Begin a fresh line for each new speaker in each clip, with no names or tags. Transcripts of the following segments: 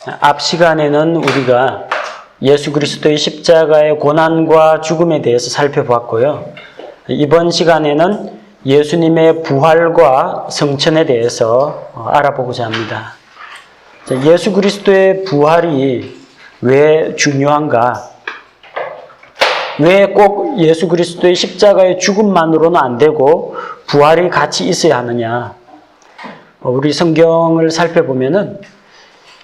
앞 시간에는 우리가 예수 그리스도의 십자가의 고난과 죽음에 대해서 살펴보았고요. 이번 시간에는 예수님의 부활과 성천에 대해서 알아보고자 합니다. 예수 그리스도의 부활이 왜 중요한가? 왜 꼭 예수 그리스도의 십자가의 죽음만으로는 안 되고 부활이 같이 있어야 하느냐? 우리 성경을 살펴보면은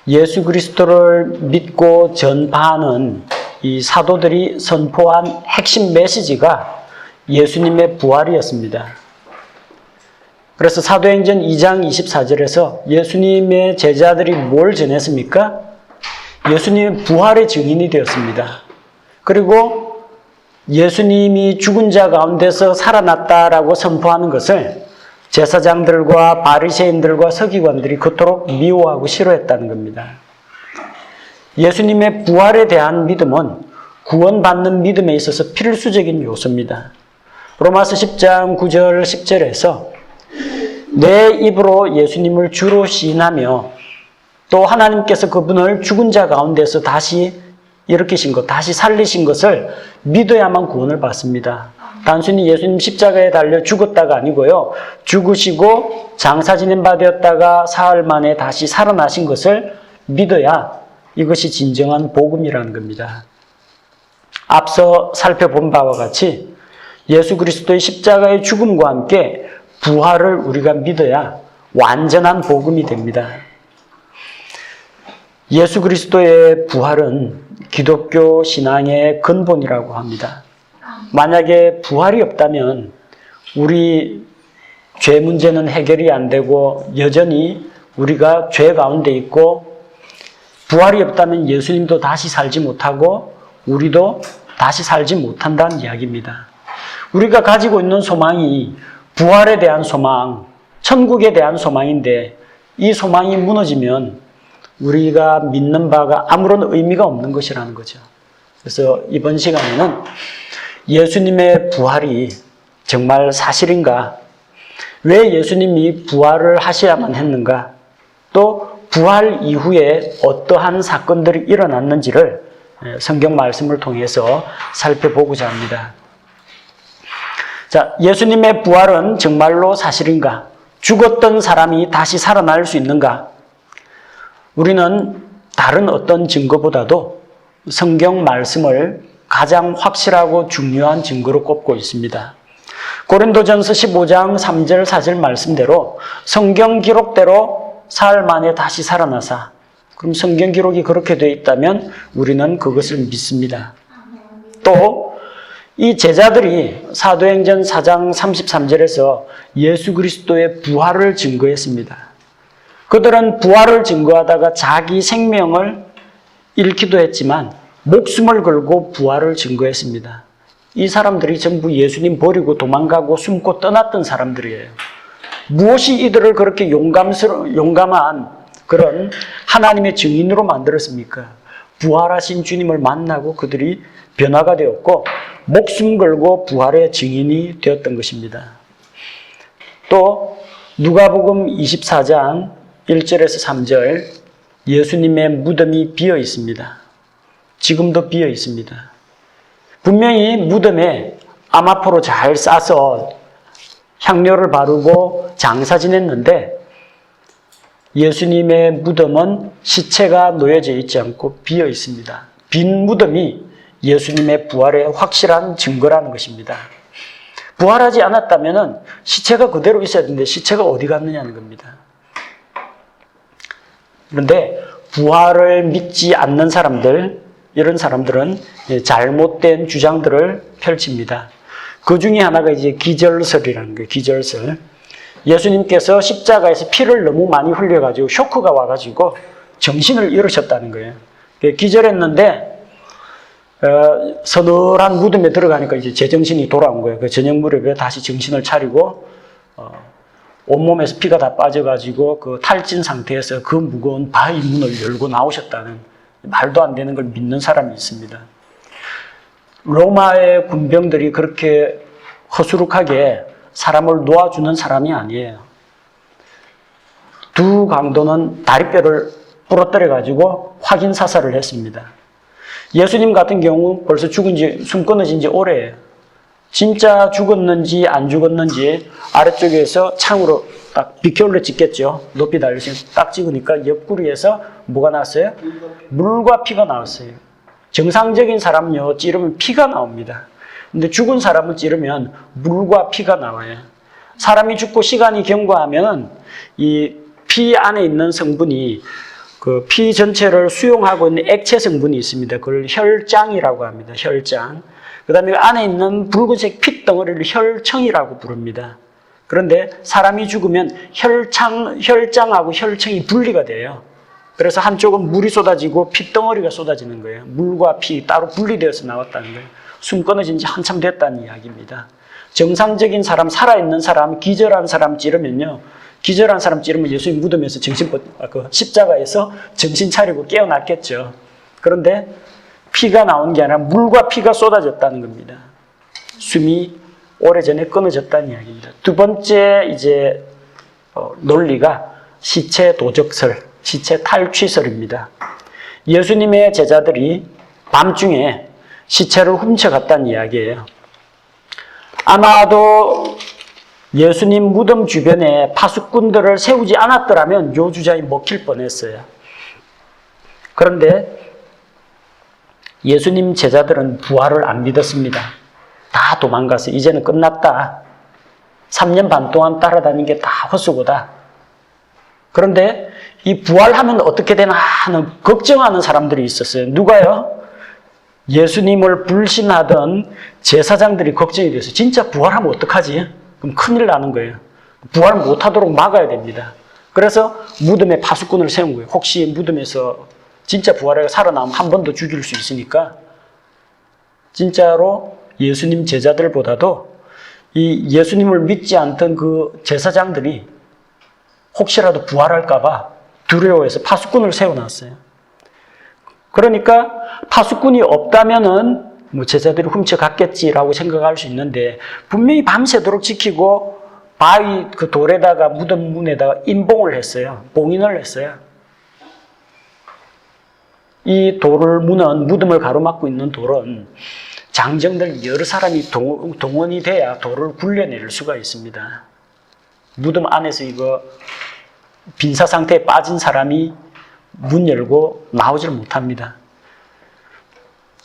예수 그리스도를 믿고 전파하는 이 사도들이 선포한 핵심 메시지가 예수님의 부활이었습니다. 그래서 사도행전 2장 24절에서 예수님의 제자들이 뭘 전했습니까? 예수님의 부활의 증인이 되었습니다. 그리고 예수님이 죽은 자 가운데서 살아났다라고 선포하는 것을 제사장들과 바리새인들과 서기관들이 그토록 미워하고 싫어했다는 겁니다. 예수님의 부활에 대한 믿음은 구원받는 믿음에 있어서 필수적인 요소입니다. 로마서 10장 9절 10절에서 내 입으로 예수님을 주로 시인하며 또 하나님께서 그분을 죽은 자 가운데서 다시 일으키신 것, 다시 살리신 것을 믿어야만 구원을 받습니다. 단순히 예수님 십자가에 달려 죽었다가 아니고요. 죽으시고 장사 지낸 바 되었다가 사흘 만에 다시 살아나신 것을 믿어야 이것이 진정한 복음이라는 겁니다. 앞서 살펴본 바와 같이 예수 그리스도의 십자가의 죽음과 함께 부활을 우리가 믿어야 완전한 복음이 됩니다. 예수 그리스도의 부활은 기독교 신앙의 근본이라고 합니다. 만약에 부활이 없다면 우리 죄 문제는 해결이 안 되고 여전히 우리가 죄 가운데 있고 부활이 없다면 예수님도 다시 살지 못하고 우리도 다시 살지 못한다는 이야기입니다. 우리가 가지고 있는 소망이 부활에 대한 소망, 천국에 대한 소망인데 이 소망이 무너지면 우리가 믿는 바가 아무런 의미가 없는 것이라는 거죠. 그래서 이번 시간에는 예수님의 부활이 정말 사실인가? 왜 예수님이 부활을 하셔야만 했는가? 또 부활 이후에 어떠한 사건들이 일어났는지를 성경 말씀을 통해서 살펴보고자 합니다. 자, 예수님의 부활은 정말로 사실인가? 죽었던 사람이 다시 살아날 수 있는가? 우리는 다른 어떤 증거보다도 성경 말씀을 가장 확실하고 중요한 증거로 꼽고 있습니다. 고린도전서 15장 3절 4절 말씀대로 성경 기록대로 사흘 만에 다시 살아나사, 그럼 성경 기록이 그렇게 되어 있다면 우리는 그것을 믿습니다. 또 이 제자들이 사도행전 4장 33절에서 예수 그리스도의 부활을 증거했습니다. 그들은 부활을 증거하다가 자기 생명을 잃기도 했지만 목숨을 걸고 부활을 증거했습니다. 이 사람들이 전부 예수님 버리고 도망가고 숨고 떠났던 사람들이에요. 무엇이 이들을 그렇게 용감한 그런 하나님의 증인으로 만들었습니까? 부활하신 주님을 만나고 그들이 변화가 되었고 목숨 걸고 부활의 증인이 되었던 것입니다. 또 누가복음 24장 1절에서 3절 예수님의 무덤이 비어 있습니다. 지금도 비어 있습니다. 분명히 무덤에 아마포로 잘 싸서 향료를 바르고 장사 지냈는데 예수님의 무덤은 시체가 놓여져 있지 않고 비어 있습니다. 빈 무덤이 예수님의 부활의 확실한 증거라는 것입니다. 부활하지 않았다면 시체가 그대로 있어야 되는데 시체가 어디 갔느냐는 겁니다. 그런데 부활을 믿지 않는 사람들, 이런 사람들은 잘못된 주장들을 펼칩니다. 그 중에 하나가 이제 기절설이라는 거예요. 기절설. 예수님께서 십자가에서 피를 너무 많이 흘려가지고 쇼크가 와가지고 정신을 잃으셨다는 거예요. 기절했는데 서늘한 무덤에 들어가니까 이제 제정신이 돌아온 거예요. 그 저녁 무렵에 다시 정신을 차리고 온몸에서 피가 다 빠져가지고 그 탈진 상태에서 그 무거운 바위 문을 열고 나오셨다는 말도 안 되는 걸 믿는 사람이 있습니다. 로마의 군병들이 그렇게 허술하게 사람을 놓아주는 사람이 아니에요. 두 강도는 다리뼈를 부러뜨려가지고 확인 사살을 했습니다. 예수님 같은 경우 벌써 숨 끊어진 지 오래예요. 진짜 죽었는지 안 죽었는지 아래쪽에서 창으로 딱 비켜올려 찍겠죠. 높이 달리신 딱 찍으니까 옆구리에서 뭐가 나왔어요? 물과 피가 나왔어요. 정상적인 사람은요, 찌르면 피가 나옵니다. 근데 죽은 사람을 찌르면 물과 피가 나와요. 사람이 죽고 시간이 경과하면 이 피 안에 있는 성분이 그 피 전체를 수용하고 있는 액체 성분이 있습니다. 그걸 혈장이라고 합니다. 혈장. 그 다음에 안에 있는 붉은색 핏덩어리를 혈청이라고 부릅니다. 그런데 사람이 죽으면 혈장하고 혈청이 분리가 돼요. 그래서 한쪽은 물이 쏟아지고 핏덩어리가 쏟아지는 거예요. 물과 피 따로 분리되어서 나왔다는 거예요. 숨 끊어진 지 한참 됐다는 이야기입니다. 정상적인 사람, 살아있는 사람, 기절한 사람 찌르면요. 기절한 사람 찌르면 예수님 무덤에서 십자가에서 정신 차리고 깨어났겠죠. 그런데 피가 나온 게 아니라 물과 피가 쏟아졌다는 겁니다. 숨이 오래전에 끊어졌다는 이야기입니다. 두 번째 논리가 시체 도적설, 시체 탈취설입니다. 예수님의 제자들이 밤중에 시체를 훔쳐갔다는 이야기예요. 아마도 예수님 무덤 주변에 파수꾼들을 세우지 않았더라면 요 주장이 먹힐 뻔했어요. 그런데 예수님 제자들은 부활을 안 믿었습니다. 다 도망가서 이제는 끝났다. 3년 반 동안 따라다닌 게 다 헛수고다. 그런데 이 부활하면 어떻게 되나 하는 걱정하는 사람들이 있었어요. 누가요? 예수님을 불신하던 제사장들이 걱정이 돼서 진짜 부활하면 어떡하지? 그럼 큰일 나는 거예요. 부활 못하도록 막아야 됩니다. 그래서 무덤에 파수꾼을 세운 거예요. 혹시 무덤에서 진짜 부활해서 살아나면 한 번 더 죽일 수 있으니까 진짜로 예수님 제자들보다도 이 예수님을 믿지 않던 그 제사장들이 혹시라도 부활할까 봐 두려워해서 파수꾼을 세워놨어요. 그러니까 파수꾼이 없다면은 뭐 제자들이 훔쳐갔겠지라고 생각할 수 있는데 분명히 밤새도록 지키고 바위 그 돌에다가 무덤 문에다가 인봉을 했어요. 봉인을 했어요. 이 돌을 무는 무덤을 가로막고 있는 돌은 장정들 여러 사람이 동원이 돼야 돌을 굴려낼 수가 있습니다. 무덤 안에서 이거 빈사 상태에 빠진 사람이 문 열고 나오지를 못합니다.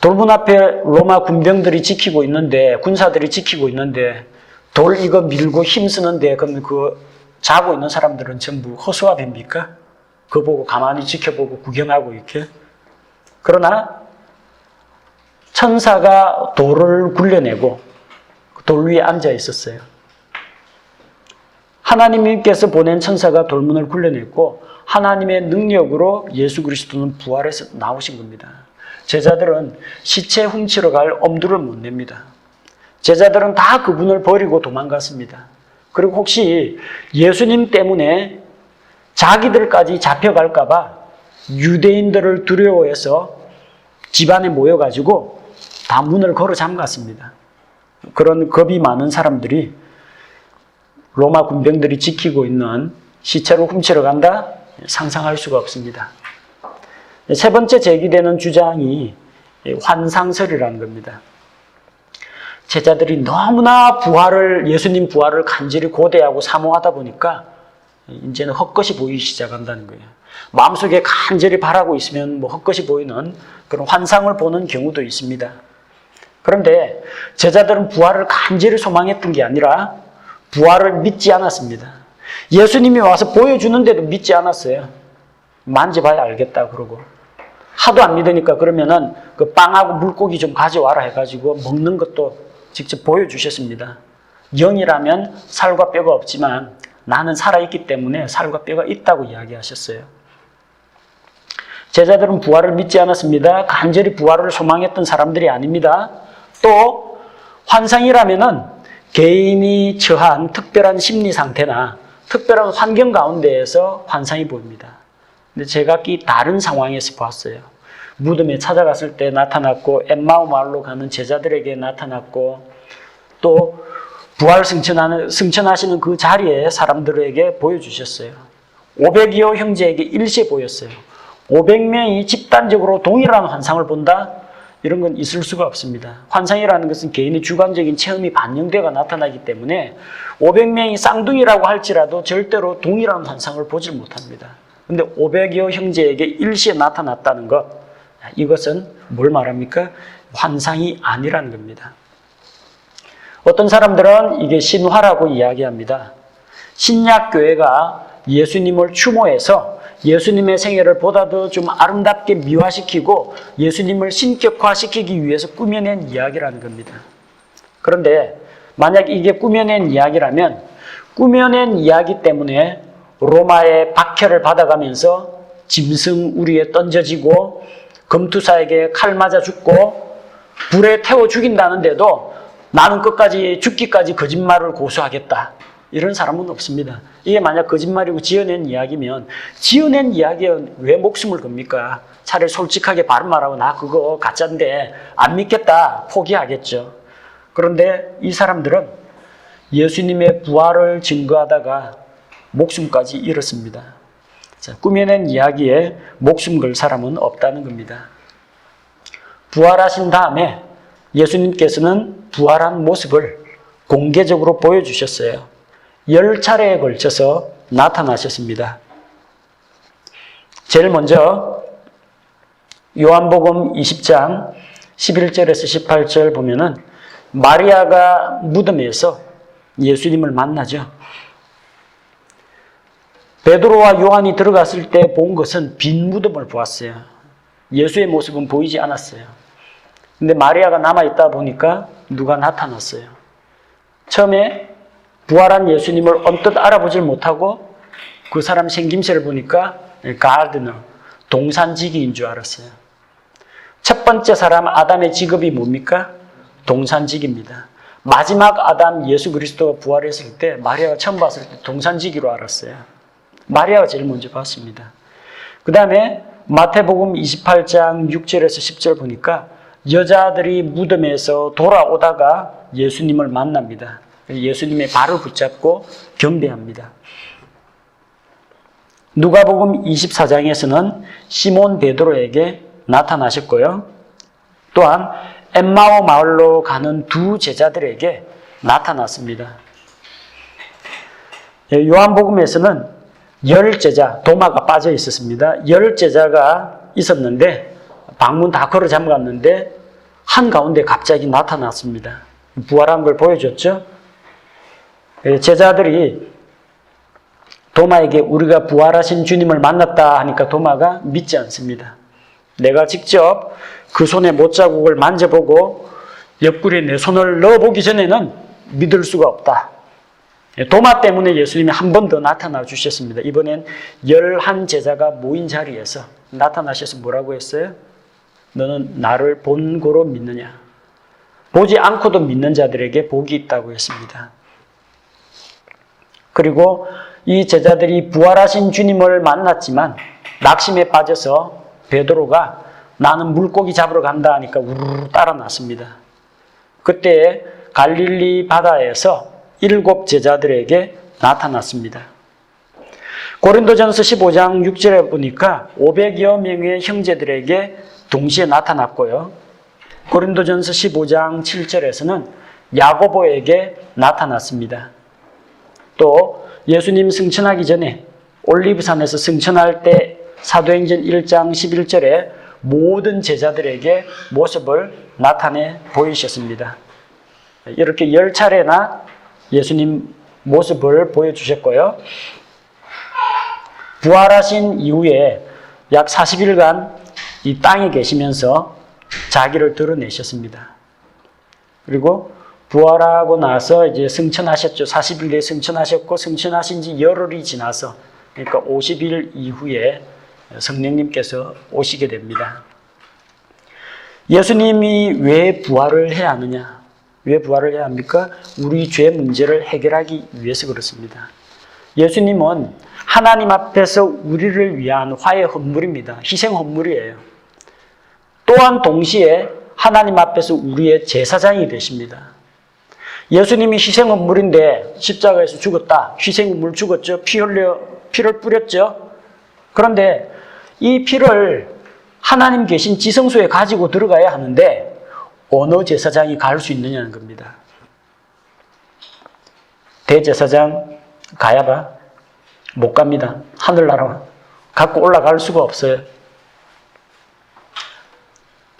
돌문 앞에 로마 군병들이 지키고 있는데, 군사들이 지키고 있는데 돌 이거 밀고 힘쓰는데 그러면 그 자고 있는 사람들은 전부 허수아비입니까? 그거 보고 가만히 지켜보고 구경하고 이렇게. 그러나 천사가 돌을 굴려내고 돌 위에 앉아 있었어요. 하나님께서 보낸 천사가 돌문을 굴려냈고 하나님의 능력으로 예수 그리스도는 부활해서 나오신 겁니다. 제자들은 시체 훔치러 갈 엄두를 못 냅니다. 제자들은 다 그분을 버리고 도망갔습니다. 그리고 혹시 예수님 때문에 자기들까지 잡혀갈까 봐 유대인들을 두려워해서 집안에 모여가지고 다 문을 걸어 잠갔습니다. 그런 겁이 많은 사람들이 로마 군병들이 지키고 있는 시체를 훔치러 간다? 상상할 수가 없습니다. 세 번째 제기되는 주장이 환상설이라는 겁니다. 제자들이 너무나 예수님 부활을 간절히 고대하고 사모하다 보니까 이제는 헛것이 보이기 시작한다는 거예요. 마음속에 간절히 바라고 있으면 헛것이 보이는 그런 환상을 보는 경우도 있습니다. 그런데 제자들은 부활을 간절히 소망했던 게 아니라 부활을 믿지 않았습니다. 예수님이 와서 보여주는데도 믿지 않았어요. 만져봐야 알겠다 그러고. 하도 안 믿으니까 그러면은 그 빵하고 물고기 좀 가져와라 해가지고 먹는 것도 직접 보여주셨습니다. 영이라면 살과 뼈가 없지만 나는 살아있기 때문에 살과 뼈가 있다고 이야기하셨어요. 제자들은 부활을 믿지 않았습니다. 간절히 부활을 소망했던 사람들이 아닙니다. 또 환상이라면은 개인이 처한 특별한 심리 상태나 특별한 환경 가운데에서 환상이 보입니다. 근데 제가 다른 상황에서 봤어요. 무덤에 찾아갔을 때 나타났고 엠마오 마을로 가는 제자들에게 나타났고 또 부활 승천하시는 그 자리에 사람들에게 보여주셨어요. 500여 형제에게 일시에 보였어요. 500명이 집단적으로 동일한 환상을 본다? 이런 건 있을 수가 없습니다. 환상이라는 것은 개인의 주관적인 체험이 반영되어 나타나기 때문에 500명이 쌍둥이라고 할지라도 절대로 동일한 환상을 보질 못합니다. 근데 500여 형제에게 일시에 나타났다는 것, 이것은 뭘 말합니까? 환상이 아니라는 겁니다. 어떤 사람들은 이게 신화라고 이야기합니다. 신약교회가 예수님을 추모해서 예수님의 생애를 보다 더 좀 아름답게 미화시키고 예수님을 신격화시키기 위해서 꾸며낸 이야기라는 겁니다. 그런데 만약 이게 꾸며낸 이야기라면 꾸며낸 이야기 때문에 로마의 박해를 받아가면서 짐승 우리에 던져지고 검투사에게 칼 맞아 죽고 불에 태워 죽인다는데도 나는 끝까지 죽기까지 거짓말을 고수하겠다. 이런 사람은 없습니다. 이게 만약 거짓말이고 지어낸 이야기면 지어낸 이야기에 왜 목숨을 겁니까? 차라리 솔직하게 바른 말하고 나 그거 가짜인데 안 믿겠다 포기하겠죠. 그런데 이 사람들은 예수님의 부활을 증거하다가 목숨까지 잃었습니다. 자, 꾸며낸 이야기에 목숨 걸 사람은 없다는 겁니다. 부활하신 다음에 예수님께서는 부활한 모습을 공개적으로 보여주셨어요. 10차례에 걸쳐서 나타나셨습니다. 제일 먼저 요한복음 20장 11절에서 18절 보면은 마리아가 무덤에서 예수님을 만나죠. 베드로와 요한이 들어갔을 때 본 것은 빈 무덤을 보았어요. 예수의 모습은 보이지 않았어요. 근데 마리아가 남아있다 보니까 누가 나타났어요. 처음에 부활한 예수님을 언뜻 알아보질 못하고 그 사람 생김새를 보니까 가르드너, 동산지기인 줄 알았어요. 첫 번째 사람 아담의 직업이 뭡니까? 동산지기입니다. 마지막 아담 예수 그리스도가 부활했을 때 마리아가 처음 봤을 때 동산지기로 알았어요. 마리아가 제일 먼저 봤습니다. 그 다음에 마태복음 28장 6절에서 10절 보니까 여자들이 무덤에서 돌아오다가 예수님을 만납니다. 예수님의 발을 붙잡고 경배합니다. 누가복음 24장에서는 시몬 베드로에게 나타나셨고요. 또한 엠마오 마을로 가는 두 제자들에게 나타났습니다. 요한복음에서는 10제자, 도마가 빠져 있었습니다. 10제자가 있었는데 방문 다 걸어 잠갔는데 한가운데 갑자기 나타났습니다. 부활한 걸 보여줬죠. 제자들이 도마에게 우리가 부활하신 주님을 만났다 하니까 도마가 믿지 않습니다. 내가 직접 그 손에 못자국을 만져보고 옆구리에 내 손을 넣어보기 전에는 믿을 수가 없다. 도마 때문에 예수님이 한 번 더 나타나 주셨습니다. 이번엔 11제자가 모인 자리에서 나타나셔서 뭐라고 했어요? 너는 나를 본고로 믿느냐? 보지 않고도 믿는 자들에게 복이 있다고 했습니다. 그리고 이 제자들이 부활하신 주님을 만났지만 낙심에 빠져서 베드로가 나는 물고기 잡으러 간다 하니까 우르르 따라 났습니다. 그때 갈릴리 바다에서 7 제자들에게 나타났습니다. 고린도전서 15장 6절에 보니까 500여 명의 형제들에게 동시에 나타났고요. 고린도전서 15장 7절에서는 야고보에게 나타났습니다. 또 예수님 승천하기 전에 올리브산에서 승천할 때 사도행전 1장 11절에 모든 제자들에게 모습을 나타내 보이셨습니다. 이렇게 10차례나 예수님 모습을 보여주셨고요. 부활하신 이후에 약 40일간 이 땅에 계시면서 자기를 드러내셨습니다. 그리고 부활하고 나서 이제 승천하셨죠. 40일 뒤에 승천하셨고 승천하신 지 열흘이 지나서 그러니까 50일 이후에 성령님께서 오시게 됩니다. 예수님이 왜 부활을 해야 하느냐? 왜 부활을 해야 합니까? 우리 죄 문제를 해결하기 위해서 그렇습니다. 예수님은 하나님 앞에서 우리를 위한 화해 헌물입니다. 희생 헌물이에요. 또한 동시에 하나님 앞에서 우리의 제사장이 되십니다. 예수님이 희생 헌물인데 십자가에서 죽었다. 희생 헌물 죽었죠. 피를 뿌렸죠. 그런데 이 피를 하나님 계신 지성소에 가지고 들어가야 하는데 어느 제사장이 갈 수 있느냐는 겁니다. 대제사장 가야바 못 갑니다. 하늘나라 갖고 올라갈 수가 없어요.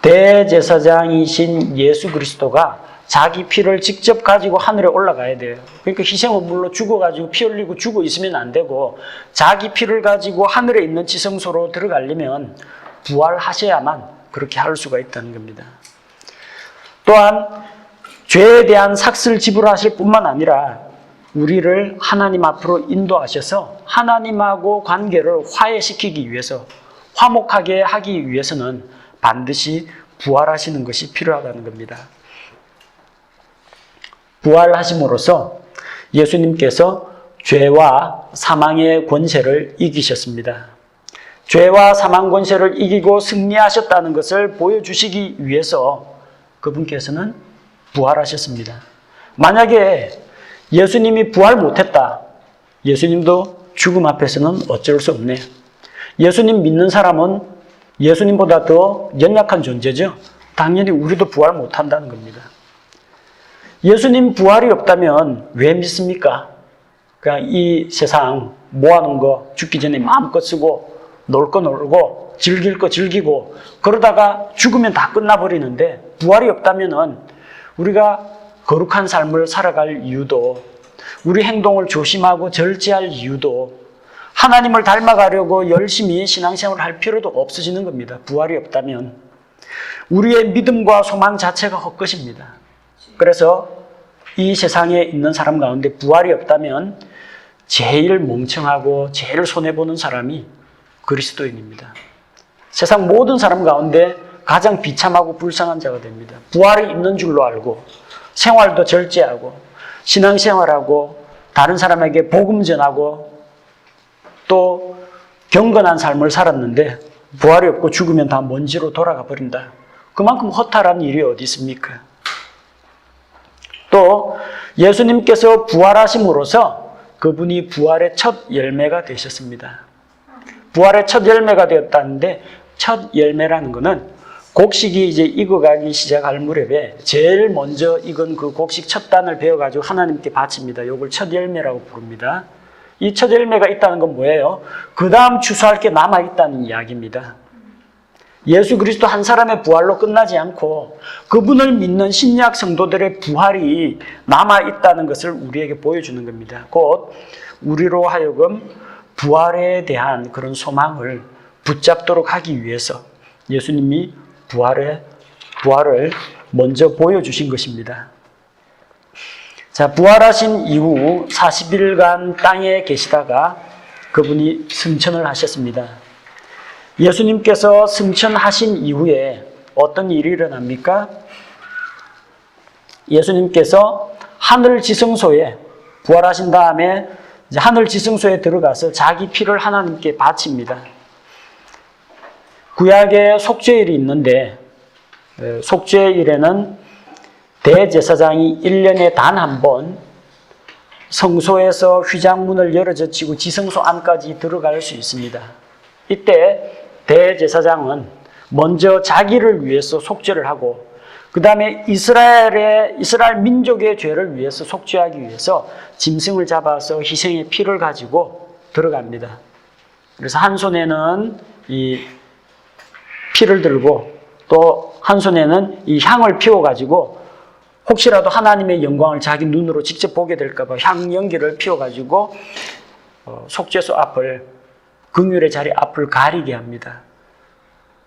대제사장이신 예수 그리스도가 자기 피를 직접 가지고 하늘에 올라가야 돼요. 그러니까 희생원물로 죽어가지고 피 흘리고 죽어 있으면 안 되고 자기 피를 가지고 하늘에 있는 지성소로 들어가려면 부활하셔야만 그렇게 할 수가 있다는 겁니다. 또한 죄에 대한 삭슬 지불하실 뿐만 아니라 우리를 하나님 앞으로 인도하셔서 하나님하고 관계를 화해시키기 위해서 화목하게 하기 위해서는 반드시 부활하시는 것이 필요하다는 겁니다. 부활하심으로써 예수님께서 죄와 사망의 권세를 이기셨습니다. 죄와 사망 권세를 이기고 승리하셨다는 것을 보여주시기 위해서 그분께서는 부활하셨습니다. 만약에 예수님이 부활 못했다. 예수님도 죽음 앞에서는 어쩔 수 없네요. 예수님 믿는 사람은 예수님보다 더 연약한 존재죠. 당연히 우리도 부활 못한다는 겁니다. 예수님 부활이 없다면 왜 믿습니까? 그냥 이 세상 모아놓은 거 죽기 전에 마음껏 쓰고 놀 거 놀고 즐길 거 즐기고 그러다가 죽으면 다 끝나버리는데 부활이 없다면 우리가 거룩한 삶을 살아갈 이유도 우리 행동을 조심하고 절제할 이유도 하나님을 닮아가려고 열심히 신앙생활을 할 필요도 없어지는 겁니다. 부활이 없다면 우리의 믿음과 소망 자체가 헛것입니다. 그래서 이 세상에 있는 사람 가운데 부활이 없다면 제일 멍청하고 제일 손해보는 사람이 그리스도인입니다. 세상 모든 사람 가운데 가장 비참하고 불쌍한 자가 됩니다. 부활이 있는 줄로 알고 생활도 절제하고 신앙생활하고 다른 사람에게 복음 전하고 또 경건한 삶을 살았는데 부활이 없고 죽으면 다 먼지로 돌아가 버린다. 그만큼 허탈한 일이 어디 있습니까? 또 예수님께서 부활하심으로써 그분이 부활의 첫 열매가 되셨습니다. 부활의 첫 열매가 되었다는데 첫 열매라는 것은 곡식이 이제 익어가기 시작할 무렵에 제일 먼저 익은 그 곡식 첫 단을 베어가지고 하나님께 바칩니다. 이걸 첫 열매라고 부릅니다. 이 첫 열매가 있다는 건 뭐예요? 그 다음 추수할 게 남아있다는 이야기입니다. 예수 그리스도 한 사람의 부활로 끝나지 않고 그분을 믿는 신약 성도들의 부활이 남아있다는 것을 우리에게 보여주는 겁니다. 곧 우리로 하여금 부활에 대한 그런 소망을 붙잡도록 하기 위해서 예수님이 부활을 먼저 보여주신 것입니다. 자, 부활하신 이후 40일간 땅에 계시다가 그분이 승천을 하셨습니다. 예수님께서 승천하신 이후에 어떤 일이 일어납니까? 예수님께서 하늘 지성소에 부활하신 다음에 이제 하늘 지성소에 들어가서 자기 피를 하나님께 바칩니다. 구약에 속죄일이 있는데 속죄일에는 대제사장이 1년에 단 한 번 성소에서 휘장문을 열어젖히고 지성소 안까지 들어갈 수 있습니다. 이때 대제사장은 먼저 자기를 위해서 속죄를 하고 그 다음에 이스라엘 민족의 죄를 위해서 속죄하기 위해서 짐승을 잡아서 희생의 피를 가지고 들어갑니다. 그래서 한 손에는 이 피를 들고 또 한 손에는 이 향을 피워가지고 혹시라도 하나님의 영광을 자기 눈으로 직접 보게 될까 봐 향 연기를 피워가지고 속죄소 앞을 긍휼의 자리 앞을 가리게 합니다.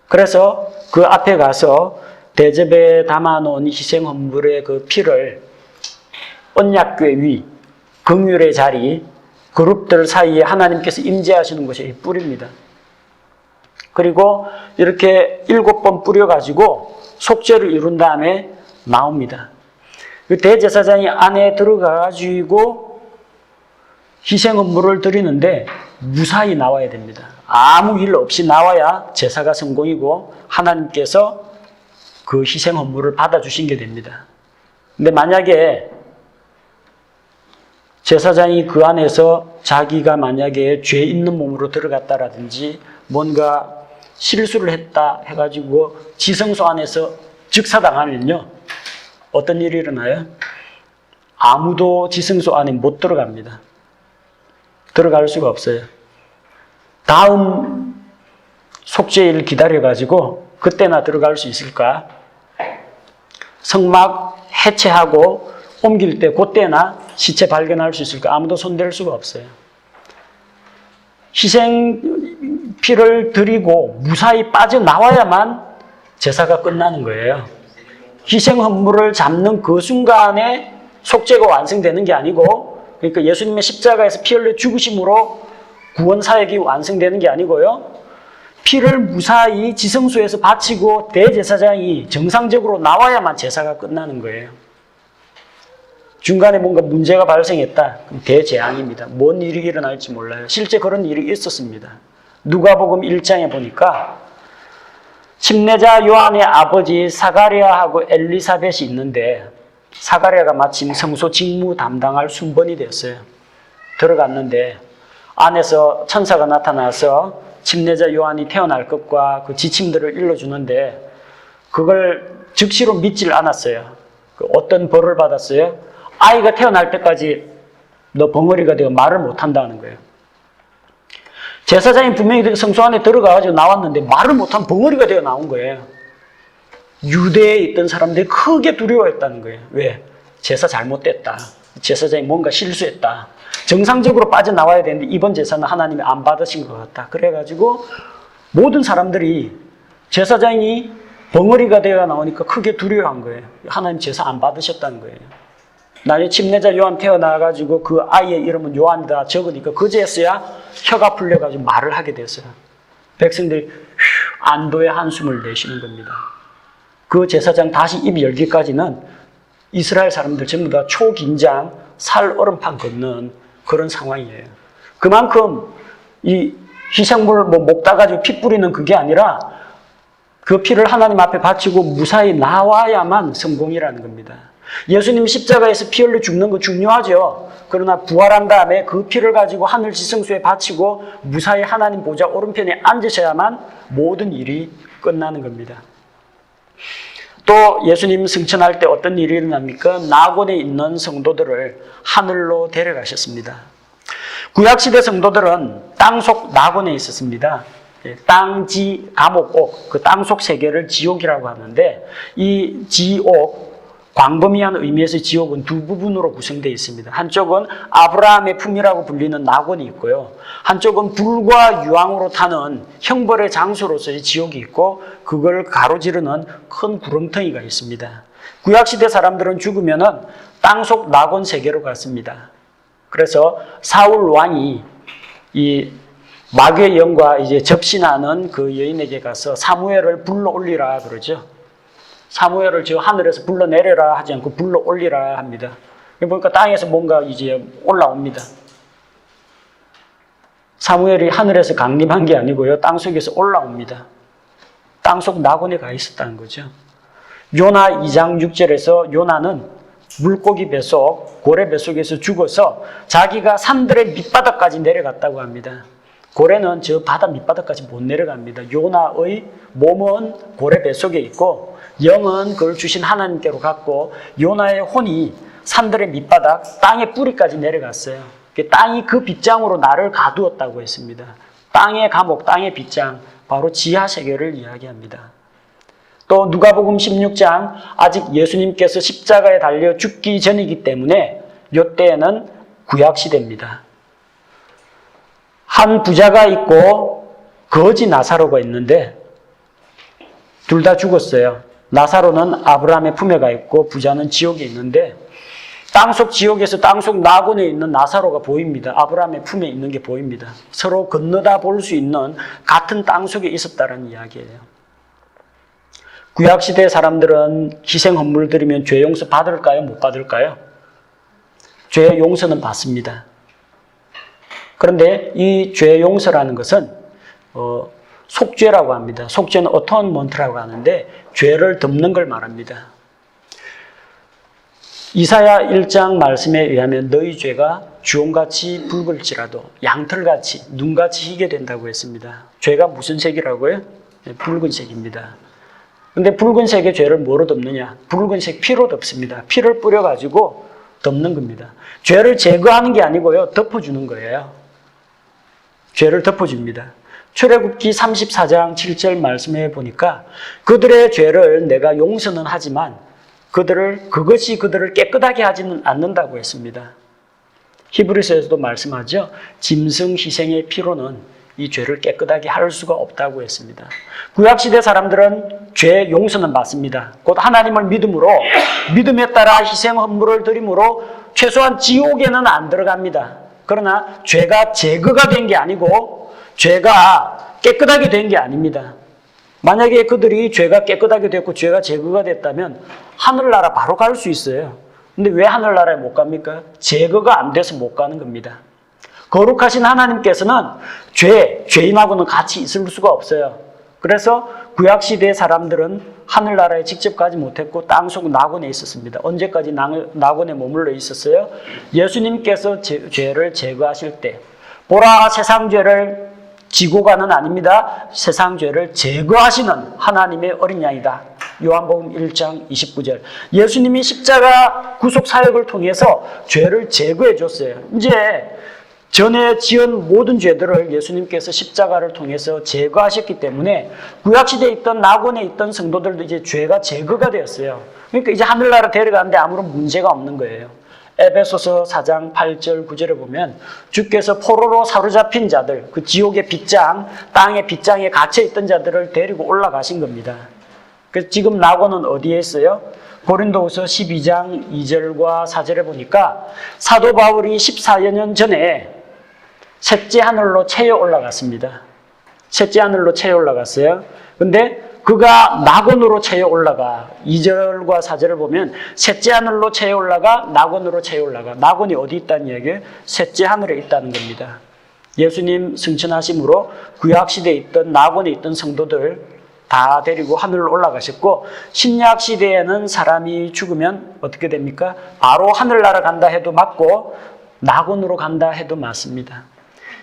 그래서 그 앞에 가서 대접에 담아놓은 희생 헌물의 그 피를 언약궤 위 긍휼의 자리 그룹들 사이에 하나님께서 임재하시는 곳에 뿌립니다. 그리고 이렇게 7번 뿌려가지고 속죄를 이룬 다음에 나옵니다. 그 대제사장이 안에 들어가가지고 희생 헌물을 드리는데 무사히 나와야 됩니다. 아무 일 없이 나와야 제사가 성공이고 하나님께서 그 희생 헌물을 받아주신 게 됩니다. 근데 만약에 제사장이 그 안에서 자기가 만약에 죄 있는 몸으로 들어갔다라든지 뭔가 실수를 했다 해가지고 지성소 안에서 즉사당하면요. 어떤 일이 일어나요? 아무도 지성소 안에 못 들어갑니다. 들어갈 수가 없어요. 다음 속죄일 기다려가지고 그때나 들어갈 수 있을까? 성막 해체하고 옮길 때 그때나 시체 발견할 수 있을까? 아무도 손댈 수가 없어요. 희생 피를 드리고 무사히 빠져나와야만 제사가 끝나는 거예요. 희생 헌물을 잡는 그 순간에 속죄가 완성되는 게 아니고, 그러니까 예수님의 십자가에서 피 흘려 죽으심으로 구원 사역이 완성되는 게 아니고요. 피를 무사히 지성소에서 바치고 대제사장이 정상적으로 나와야만 제사가 끝나는 거예요. 중간에 뭔가 문제가 발생했다. 그럼 대재앙입니다. 뭔 일이 일어날지 몰라요. 실제 그런 일이 있었습니다. 누가복음 1장에 보니까 침례자 요한의 아버지 사가랴하고 엘리사벳이 있는데 사가랴가 마침 성소 직무 담당할 순번이 되었어요. 들어갔는데 안에서 천사가 나타나서 침례자 요한이 태어날 것과 그 지침들을 일러주는데 그걸 즉시로 믿질 않았어요. 어떤 벌을 받았어요? 아이가 태어날 때까지 너 벙어리가 되어 말을 못한다는 거예요. 제사장이 분명히 성소 안에 들어가가지고 나왔는데 말을 못한 벙어리가 되어 나온 거예요. 유대에 있던 사람들이 크게 두려워했다는 거예요. 왜? 제사 잘못됐다. 제사장이 뭔가 실수했다. 정상적으로 빠져나와야 되는데 이번 제사는 하나님이 안 받으신 것 같다. 그래가지고 모든 사람들이 제사장이 벙어리가 되어 나오니까 크게 두려워한 거예요. 하나님 제사 안 받으셨다는 거예요. 나중에 침례자 요한 태어나가지고 그 아이의 이름은 요한이다 적으니까 그제서야 혀가 풀려가지고 말을 하게 됐어요. 백성들이 안도의 한숨을 내쉬는 겁니다. 그 제사장 다시 입 열기까지는 이스라엘 사람들 전부 다 초긴장, 살 얼음판 걷는 그런 상황이에요. 그만큼 이 희생물 목 따가지고 피 뿌리는 그게 아니라 그 피를 하나님 앞에 바치고 무사히 나와야만 성공이라는 겁니다. 예수님 십자가에서 피 흘려 죽는 거 중요하죠. 그러나 부활한 다음에 그 피를 가지고 하늘 지성소에 바치고 무사히 하나님 보좌 오른편에 앉으셔야만 모든 일이 끝나는 겁니다. 또 예수님 승천할 때 어떤 일이 일어납니까? 낙원에 있는 성도들을 하늘로 데려가셨습니다. 구약시대 성도들은 땅속 낙원에 있었습니다. 땅지, 감옥, 옥, 그 땅속 세계를 지옥이라고 하는데 이 지옥, 광범위한 의미에서 지옥은 두 부분으로 구성되어 있습니다. 한쪽은 아브라함의 품이라고 불리는 낙원이 있고요. 한쪽은 불과 유황으로 타는 형벌의 장소로서의 지옥이 있고 그걸 가로지르는 큰 구렁텅이가 있습니다. 구약시대 사람들은 죽으면은 땅속 낙원 세계로 갔습니다. 그래서 사울 왕이 이 마귀의 영과 이제 접신하는 그 여인에게 가서 사무엘을 불러 올리라 그러죠. 사무엘을 저 하늘에서 불러내려라 하지 않고 불러 올리라 합니다. 보니까 땅에서 뭔가 이제 올라옵니다. 사무엘이 하늘에서 강림한 게 아니고요. 땅속에서 올라옵니다. 땅속 낙원에 가 있었다는 거죠. 요나 2장 6절에서 요나는 물고기 뱃속, 고래 뱃속에서 죽어서 자기가 산들의 밑바닥까지 내려갔다고 합니다. 고래는 저 바다 밑바닥까지 못 내려갑니다. 요나의 몸은 고래 뱃속에 있고 영은 그걸 주신 하나님께로 갔고 요나의 혼이 산들의 밑바닥, 땅의 뿌리까지 내려갔어요. 땅이 그 빗장으로 나를 가두었다고 했습니다. 땅의 감옥, 땅의 빗장, 바로 지하세계를 이야기합니다. 또 누가복음 16장, 아직 예수님께서 십자가에 달려 죽기 전이기 때문에 이때에는 구약시대입니다. 한 부자가 있고 거지 나사로가 있는데 둘 다 죽었어요. 나사로는 아브라함의 품에 가 있고 부자는 지옥에 있는데 땅속 지옥에서 땅속 낙원에 있는 나사로가 보입니다. 아브라함의 품에 있는 게 보입니다. 서로 건너다 볼 수 있는 같은 땅속에 있었다는 이야기예요. 구약시대 사람들은 희생 헌물 드리면 죄 용서 받을까요? 못 받을까요? 죄 용서는 받습니다. 그런데 이 죄 용서라는 것은 속죄라고 합니다. 속죄는 어토먼트라고 하는데 죄를 덮는 걸 말합니다. 이사야 1장 말씀에 의하면 너희 죄가 주홍같이 붉을지라도 양털같이 눈같이 희게 된다고 했습니다. 죄가 무슨 색이라고요? 붉은색입니다. 근데 붉은색의 죄를 뭐로 덮느냐? 붉은색 피로 덮습니다. 피를 뿌려가지고 덮는 겁니다. 죄를 제거하는 게 아니고요. 덮어주는 거예요. 죄를 덮어줍니다. 출애굽기 34장 7절 말씀해 보니까 그들의 죄를 내가 용서는 하지만 그것이 그들을 깨끗하게 하지는 않는다고 했습니다. 히브리서에서도 말씀하죠. 짐승 희생의 피로는 이 죄를 깨끗하게 할 수가 없다고 했습니다. 구약시대 사람들은 죄 용서는 받습니다. 곧 하나님을 믿음에 따라 희생 헌물을 드림으로 최소한 지옥에는 안 들어갑니다. 그러나 죄가 제거가 된 게 아니고 죄가 깨끗하게 된 게 아닙니다. 만약에 그들이 죄가 깨끗하게 됐고 죄가 제거가 됐다면 하늘나라 바로 갈 수 있어요. 근데 왜 하늘나라에 못 갑니까? 제거가 안 돼서 못 가는 겁니다. 거룩하신 하나님께서는 죄인하고는 같이 있을 수가 없어요. 그래서 구약시대 사람들은 하늘나라에 직접 가지 못했고 땅속 낙원에 있었습니다. 언제까지 낙원에 머물러 있었어요? 예수님께서 죄를 제거하실 때 보라 세상 죄를 지고 가는 아닙니다. 세상 죄를 제거하시는 하나님의 어린 양이다. 요한복음 1장 29절. 예수님이 십자가 구속 사역을 통해서 죄를 제거해 줬어요. 이제 전에 지은 모든 죄들을 예수님께서 십자가를 통해서 제거하셨기 때문에 구약시대에 있던 낙원에 있던 성도들도 이제 죄가 제거가 되었어요. 그러니까 이제 하늘나라 데려가는데 아무런 문제가 없는 거예요. 에베소서 4장 8절 9절에 보면 주께서 포로로 사로잡힌 자들, 그 지옥의 빗장, 땅의 빗장에 갇혀있던 자들을 데리고 올라가신 겁니다. 그래서 지금 낙원은 어디에 있어요? 고린도후서 12장 2절과 4절에 보니까 사도 바울이 14여 년 전에 셋째 하늘로 채여 올라갔습니다. 셋째 하늘로 채여 올라갔어요. 근데 그가 낙원으로 채여 올라가. 2절과 4절을 보면 셋째 하늘로 채여 올라가, 낙원으로 채여 올라가. 낙원이 어디 있다는 얘기예요? 셋째 하늘에 있다는 겁니다. 예수님 승천하심으로 구약시대에 있던 낙원에 있던 성도들 다 데리고 하늘로 올라가셨고, 신약시대에는 사람이 죽으면 어떻게 됩니까? 바로 하늘나라 간다 해도 맞고 낙원으로 간다 해도 맞습니다.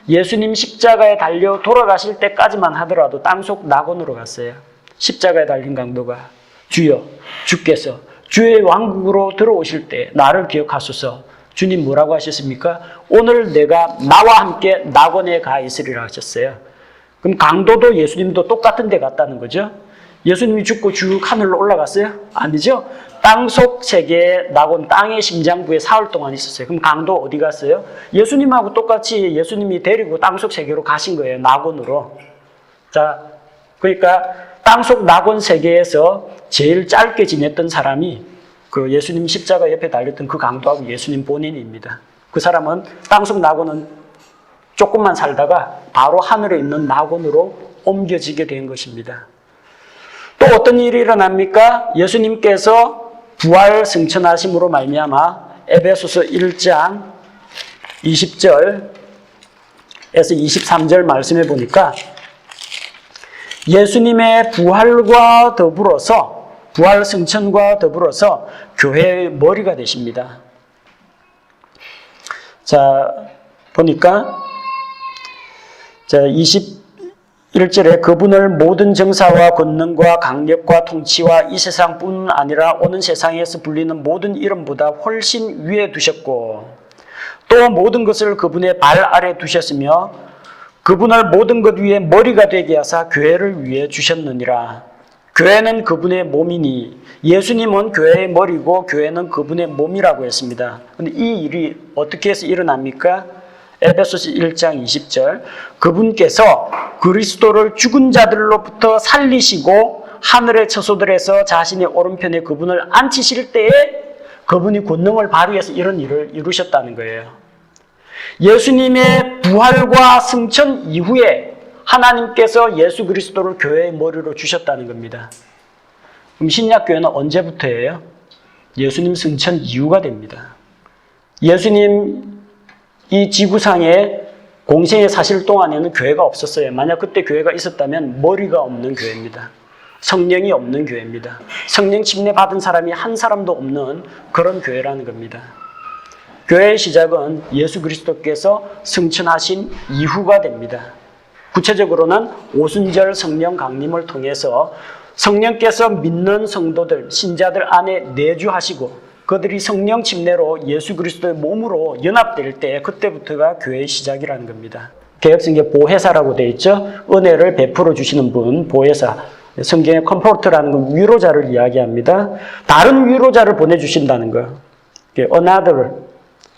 예수님 십자가에 달려 돌아가실 때까지만 하더라도 땅속 낙원으로 갔어요. 십자가에 달린 강도가 주여 주께서 주의 왕국으로 들어오실 때 나를 기억하소서. 주님 뭐라고 하셨습니까? 오늘 내가 나와 함께 낙원에 가 있으리라 하셨어요. 그럼 강도도 예수님도 똑같은 데 갔다는 거죠. 예수님이 죽고 쭉 하늘로 올라갔어요? 아니죠. 땅속 세계의 낙원, 땅의 심장부에 사흘 동안 있었어요. 그럼 강도 어디 갔어요? 예수님하고 똑같이 예수님이 데리고 땅속 세계로 가신 거예요. 낙원으로. 자, 그러니까 땅속 낙원 세계에서 제일 짧게 지냈던 사람이 그 예수님 십자가 옆에 달렸던 그 강도하고 예수님 본인입니다. 그 사람은 땅속 낙원은 조금만 살다가 바로 하늘에 있는 낙원으로 옮겨지게 된 것입니다. 또 어떤 일이 일어납니까? 예수님께서 부활 승천하심으로 말미암아 에베소서 1장 20절에서 23절 말씀해 보니까 예수님의 부활과 더불어서 부활 승천과 더불어서 교회의 머리가 되십니다. 자, 보니까 자, 21절에 그분을 모든 정사와 권능과 강력과 통치와 이 세상뿐 아니라 오는 세상에서 불리는 모든 이름보다 훨씬 위에 두셨고 또 모든 것을 그분의 발 아래 두셨으며 그분을 모든 것 위에 머리가 되게 하사 교회를 위해 주셨느니라. 교회는 그분의 몸이니 예수님은 교회의 머리고 교회는 그분의 몸이라고 했습니다. 그런데 이 일이 어떻게 해서 일어납니까? 에베소서 1장 20절 그분께서 그리스도를 죽은 자들로부터 살리시고 하늘의 처소들에서 자신의 오른편에 그분을 앉히실 때에 그분이 권능을 발휘해서 이런 일을 이루셨다는 거예요. 예수님의 부활과 승천 이후에 하나님께서 예수 그리스도를 교회의 머리로 주셨다는 겁니다. 그럼 신약교회는 언제부터예요? 예수님 승천 이후가 됩니다. 예수님 이 지구상에 공생의 사실 동안에는 교회가 없었어요. 만약 그때 교회가 있었다면 머리가 없는 교회입니다. 성령이 없는 교회입니다. 성령 침례 받은 사람이 한 사람도 없는 그런 교회라는 겁니다. 교회의 시작은 예수 그리스도께서 승천하신 이후가 됩니다. 구체적으로는 오순절 성령 강림을 통해서 성령께서 믿는 성도들, 신자들 안에 내주하시고 그들이 성령 침례로 예수 그리스도의 몸으로 연합될 때 그때부터가 교회의 시작이라는 겁니다. 개혁성경에 보혜사라고 되어 있죠. 은혜를 베풀어 주시는 분, 보혜사. 성경에 컴포트라는 건 위로자를 이야기합니다. 다른 위로자를 보내주신다는 거예요. another,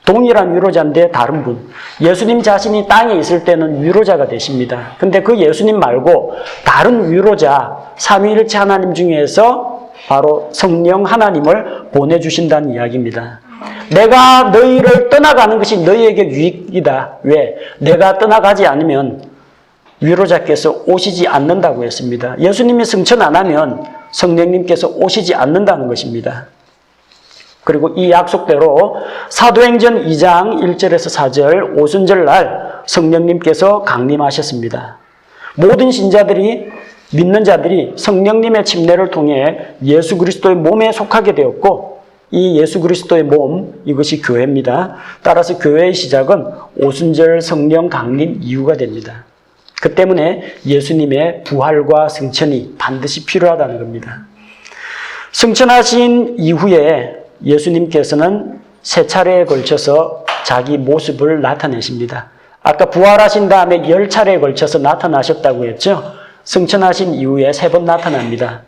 동일한 위로자인데 다른 분. 예수님 자신이 땅에 있을 때는 위로자가 되십니다. 근데 그 예수님 말고 다른 위로자, 삼위일체 하나님 중에서 바로 성령 하나님을 보내주신다는 이야기입니다. 내가 너희를 떠나가는 것이 너희에게 유익이다. 왜? 내가 떠나가지 않으면 위로자께서 오시지 않는다고 했습니다. 예수님이 승천 안 하면 성령님께서 오시지 않는다는 것입니다. 그리고 이 약속대로 사도행전 2장 1절에서 4절 오순절 날 성령님께서 강림하셨습니다. 모든 신자들이 믿는 자들이 성령님의 침례를 통해 예수 그리스도의 몸에 속하게 되었고 이 예수 그리스도의 몸, 이것이 교회입니다. 따라서 교회의 시작은 오순절 성령 강림 이후가 됩니다. 그 때문에 예수님의 부활과 승천이 반드시 필요하다는 겁니다. 승천하신 이후에 예수님께서는 세 차례에 걸쳐서 자기 모습을 나타내십니다. 아까 부활하신 다음에 10차례에 걸쳐서 나타나셨다고 했죠. 승천하신 이후에 3번 나타납니다.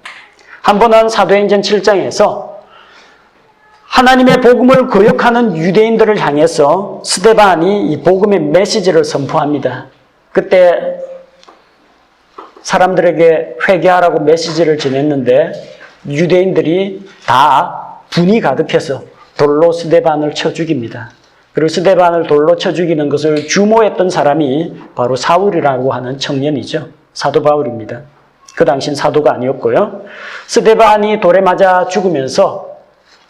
한 번은 사도행전 7장에서 하나님의 복음을 거역하는 유대인들을 향해서 스데반이 이 복음의 메시지를 선포합니다. 그때 사람들에게 회개하라고 메시지를 전했는데 유대인들이 다 분이 가득해서 돌로 스데반을 쳐 죽입니다. 그리고 스데반을 돌로 쳐 죽이는 것을 주모했던 사람이 바로 사울이라고 하는 청년이죠. 사도 바울입니다. 그 당시엔 사도가 아니었고요. 스데반이 돌에 맞아 죽으면서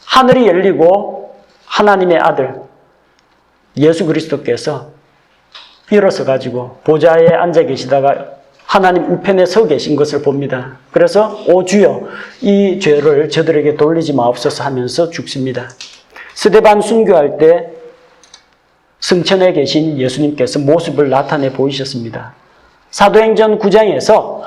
하늘이 열리고 하나님의 아들 예수 그리스도께서 일어서 가지고 보좌에 앉아 계시다가 하나님 우편에 서 계신 것을 봅니다. 그래서 오 주여 이 죄를 저들에게 돌리지 마옵소서 하면서 죽습니다. 스데반 순교할 때 승천에 계신 예수님께서 모습을 나타내 보이셨습니다. 사도행전 9장에서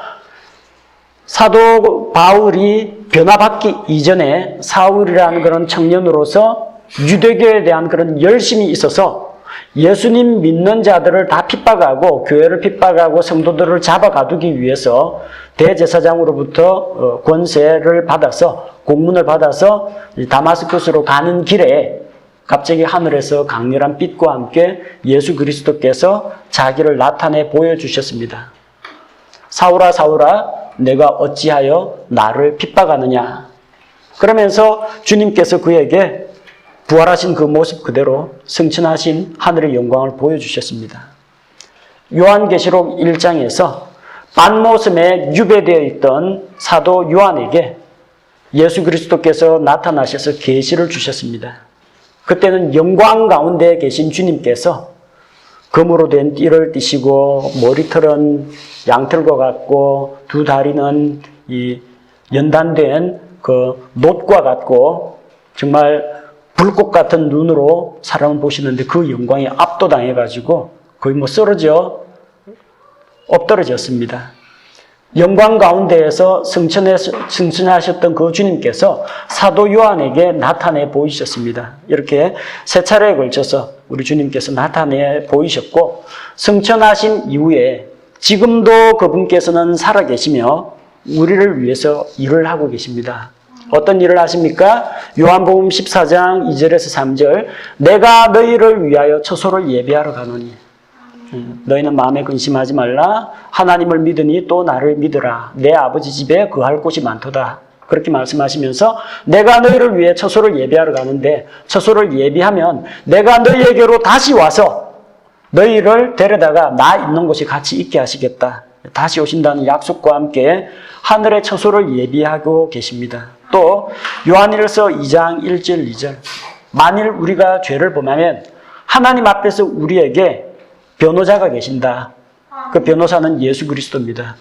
사도 바울이 변화받기 이전에 사울이라는 그런 청년으로서 유대교에 대한 그런 열심이 있어서 예수님 믿는 자들을 다 핍박하고 교회를 핍박하고 성도들을 잡아가두기 위해서 대제사장으로부터 권세를 받아서 공문을 받아서 다마스쿠스로 가는 길에 갑자기 하늘에서 강렬한 빛과 함께 예수 그리스도께서 자기를 나타내 보여주셨습니다. 사울아 사울아 내가 어찌하여 나를 핍박하느냐. 그러면서 주님께서 그에게 부활하신 그 모습 그대로 승천하신 하늘의 영광을 보여주셨습니다. 요한계시록 1장에서 반모섬에 유배되어 있던 사도 요한에게 예수 그리스도께서 나타나셔서 계시를 주셨습니다. 그때는 영광 가운데 계신 주님께서 금으로 된 띠를 띠시고 머리털은 양털과 같고 두 다리는 이 연단된 그 놋과 같고 정말 불꽃 같은 눈으로 사람을 보시는데 그 영광에 압도당해가지고 거의 엎드러졌습니다. 영광 가운데에서 승천하셨던 그 주님께서 사도 요한에게 나타내 보이셨습니다. 이렇게 세 차례에 걸쳐서 우리 주님께서 나타내 보이셨고 승천하신 이후에 지금도 그분께서는 살아계시며 우리를 위해서 일을 하고 계십니다. 어떤 일을 하십니까? 요한복음 14장 2절에서 3절 내가 너희를 위하여 처소를 예비하러 가노니 너희는 마음에 근심하지 말라. 하나님을 믿으니 또 나를 믿으라. 내 아버지 집에 거할 곳이 많도다. 그렇게 말씀하시면서 내가 너희를 위해 처소를 예비하러 가는데 처소를 예비하면 내가 너희에게로 다시 와서 너희를 데려다가 나 있는 곳에 같이 있게 하시겠다. 다시 오신다는 약속과 함께 하늘의 처소를 예비하고 계십니다. 또 요한일서 2장 1절 2절 만일 우리가 죄를 범하면 하나님 앞에서 우리에게 변호자가 계신다. 그 변호사는 예수 그리스도입니다.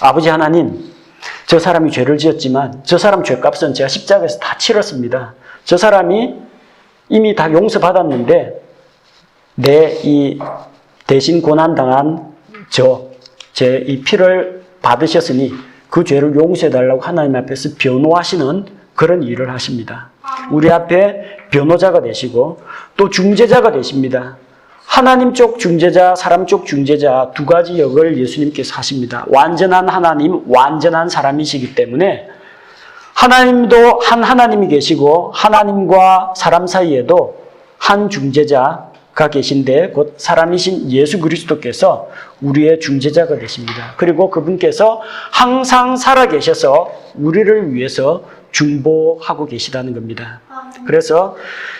아버지 하나님, 저 사람이 죄를 지었지만 저 사람 죄값은 제가 십자가에서 다 치렀습니다. 저 사람이 이미 다 용서받았는데 내 이 대신 고난당한 저 제 이 피를 받으셨으니 그 죄를 용서해달라고 하나님 앞에서 변호하시는 그런 일을 하십니다. 우리 앞에 변호자가 되시고 또 중재자가 되십니다. 하나님 쪽 중재자, 사람 쪽 중재자 두 가지 역을 예수님께서 하십니다. 완전한 하나님, 완전한 사람이시기 때문에 하나님도 한 하나님이 계시고 하나님과 사람 사이에도 한 중재자가 계신데 곧 사람이신 예수 그리스도께서 우리의 중재자가 되십니다. 그리고 그분께서 항상 살아계셔서 우리를 위해서 중보하고 계시다는 겁니다. 그래서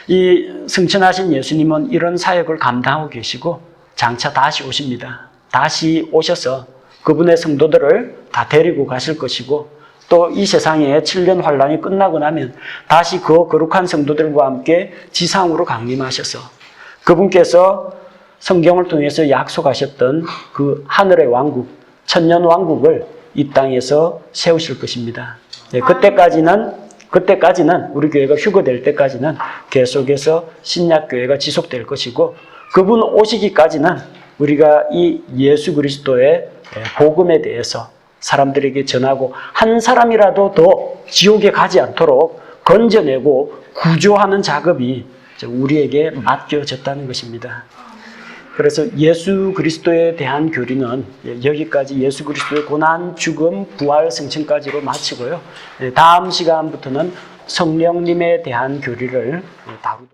이 승천하신 예수님은 이런 사역을 감당하고 계시고 장차 다시 오십니다. 다시 오셔서 그분의 성도들을 다 데리고 가실 것이고 또 이 세상에 7년 환란이 끝나고 나면 다시 그 거룩한 성도들과 함께 지상으로 강림하셔서 그분께서 성경을 통해서 약속하셨던 그 하늘의 왕국, 천년 왕국을 이 땅에서 세우실 것입니다. 네, 그때까지는 우리 교회가 휴거될 때까지는 계속해서 신약교회가 지속될 것이고 그분 오시기까지는 우리가 이 예수 그리스도의 복음에 대해서 사람들에게 전하고 한 사람이라도 더 지옥에 가지 않도록 건져내고 구조하는 작업이 우리에게 맡겨졌다는 것입니다. 그래서 예수 그리스도에 대한 교리는 여기까지 예수 그리스도의 고난, 죽음, 부활, 승천까지로 마치고요. 다음 시간부터는 성령님에 대한 교리를 다루도록